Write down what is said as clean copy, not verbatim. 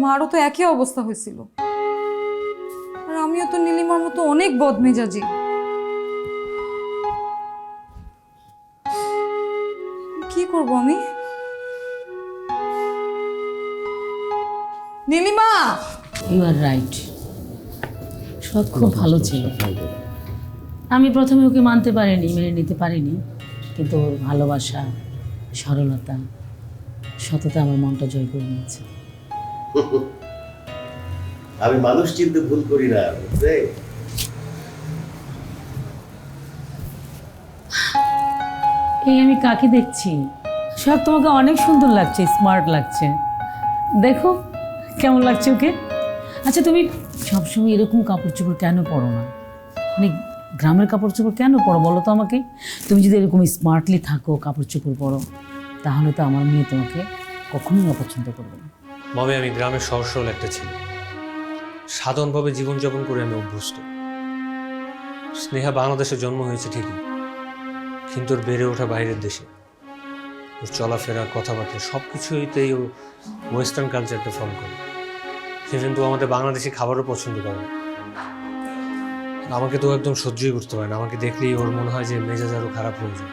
মারও তো একই অবস্থা হয়েছিল। আর আমিও তো নীলিমার মতো অনেক বদমেজাজি। কি করব আমি? নীলিমা! ইউ আর রাইট, সব খুব ভালো ছিল। আমি প্রথমে ওকে মানতে পারিনি, মেনে নিতে পারিনি, কিন্তু ওর ভালোবাসা, সরলতা, সততা আমার মনটা জয় করে নিয়েছে। আমি মানুষ চিনতে ভুল করি না, বুঝলে? এই আমি কাকে দেখছি? সব তোমাকে অনেক সুন্দর লাগছে, স্মার্ট লাগছে। দেখো কেমন লাগছে ওকে। আচ্ছা, তুমি সবসময় এরকম কাপড় চোপড় কেন পরো না? মানে গ্রামের কাপড় চোপড় কেন পরো বলো তো আমাকে? তুমি যদি এরকম স্মার্টলি থাকো, কাপড় চোপড় পরো, তাহলে তো আমার মেয়ে তোমাকে কখনোই অপছন্দ করবে না। মবে আমি গ্রামের সহজ সরল একটা ছেলে, সাধারণভাবে জীবনযাপন করে আমি অভ্যস্ত। স্নেহা বাংলাদেশে জন্ম হয়েছে ঠিকই, কিন্তু ওর বেড়ে ওঠা বাইরের দেশে। ওর চলাফেরা, কথাবার্তা সব কিছুতেই ও ওয়েস্টার্ন কালচারটা ফলো করে। সে কিন্তু আমাদের বাংলাদেশি খাবারও পছন্দ করে না। আমাকে তো একদম সহ্যই করতে পারে না। আমাকে দেখলেই ওর মনে হয় যে মেজাজ আরও খারাপ হয়ে যায়।